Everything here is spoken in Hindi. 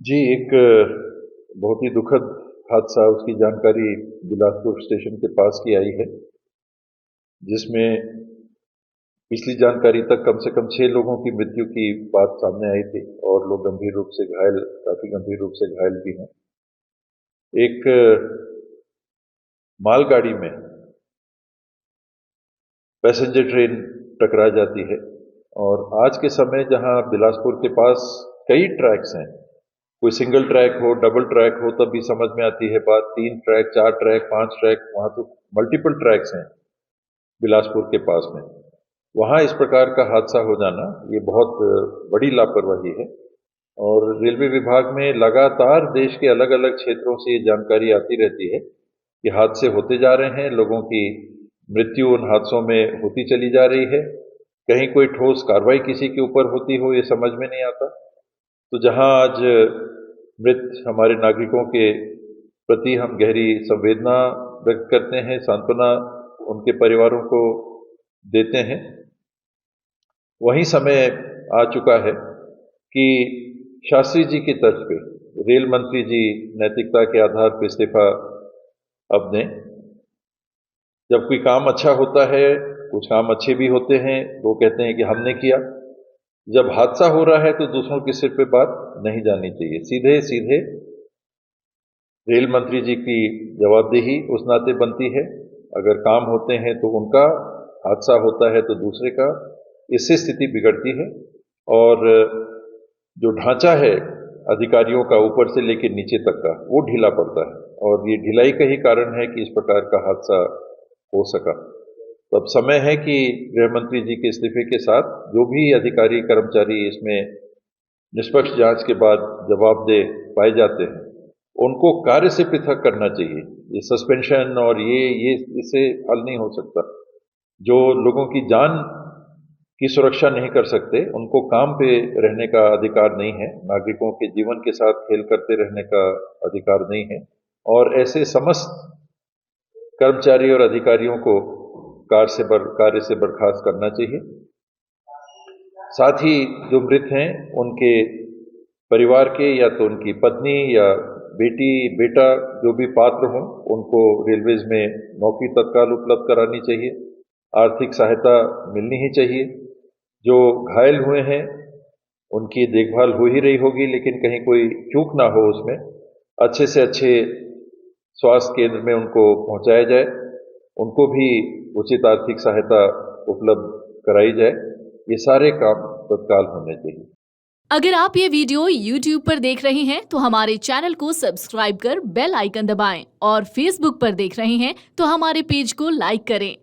जी, एक बहुत ही दुखद हादसा उसकी जानकारी बिलासपुर स्टेशन के पास की आई है, जिसमें पिछली जानकारी तक कम से कम 6 लोगों की मृत्यु की बात सामने आई थी और लोग गंभीर रूप से घायल, काफी गंभीर रूप से घायल भी हैं। एक मालगाड़ी में पैसेंजर ट्रेन टकरा जाती है और आज के समय जहां बिलासपुर के पास कई ट्रैक्स हैं, कोई सिंगल ट्रैक हो, डबल ट्रैक हो, तब भी समझ में आती है बात। 3 ट्रैक, 4 ट्रैक, 5 ट्रैक, वहां तो मल्टीपल ट्रैक्स हैं बिलासपुर के पास में। वहां इस प्रकार का हादसा हो जाना ये बहुत बड़ी लापरवाही है और रेलवे विभाग में लगातार देश के अलग अलग क्षेत्रों से ये जानकारी आती रहती है कि हादसे होते जा रहे हैं, लोगों की मृत्यु उन हादसों में होती चली जा रही है। कहीं कोई ठोस कार्रवाई किसी के ऊपर होती हो ये समझ में नहीं आता। तो जहां आज मृत हमारे नागरिकों के प्रति हम गहरी संवेदना व्यक्त करते हैं, सांत्वना उनके परिवारों को देते हैं, वही समय आ चुका है कि शास्त्री जी की तर्ज पे रेल मंत्री जी नैतिकता के आधार पर इस्तीफा अब दें। जब कोई काम अच्छा होता है, कुछ काम अच्छे भी होते हैं, वो कहते हैं कि हमने किया। जब हादसा हो रहा है तो दूसरों के सिर पे बात नहीं जानी चाहिए। सीधे सीधे रेल मंत्री जी की जवाबदेही उस नाते बनती है। अगर काम होते हैं तो उनका, हादसा होता है तो दूसरे का। इससे स्थिति बिगड़ती है और जो ढांचा है अधिकारियों का ऊपर से लेकर नीचे तक का, वो ढीला पड़ता है और ये ढिलाई का ही कारण है कि इस प्रकार का हादसा हो सका। तो अब समय है कि गृह मंत्री जी के इस्तीफे के साथ जो भी अधिकारी कर्मचारी इसमें निष्पक्ष जांच के बाद जवाबदेह पाए जाते हैं, उनको कार्य से पृथक करना चाहिए। ये सस्पेंशन और ये इससे हल नहीं हो सकता। जो लोगों की जान की सुरक्षा नहीं कर सकते, उनको काम पे रहने का अधिकार नहीं है, नागरिकों के जीवन के साथ खेल करते रहने का अधिकार नहीं है और ऐसे समस्त कर्मचारी और अधिकारियों को कार्य से बर्खास्त करना चाहिए। साथ ही जो मृत हैं उनके परिवार के, या तो उनकी पत्नी या बेटी बेटा जो भी पात्र हों, उनको रेलवेज में नौकरी तत्काल उपलब्ध करानी चाहिए। आर्थिक सहायता मिलनी ही चाहिए। जो घायल हुए हैं उनकी देखभाल हो ही रही होगी, लेकिन कहीं कोई चूक ना हो उसमें, अच्छे से अच्छे स्वास्थ्य केंद्र में उनको पहुंचाया जाए, उनको भी उचित आर्थिक सहायता उपलब्ध कराई जाए। ये सारे काम तत्काल होने चाहिए। अगर आप ये वीडियो YouTube पर देख रहे हैं तो हमारे चैनल को सब्सक्राइब कर बेल आइकन दबाएं और Facebook पर देख रहे हैं तो हमारे पेज को लाइक करें।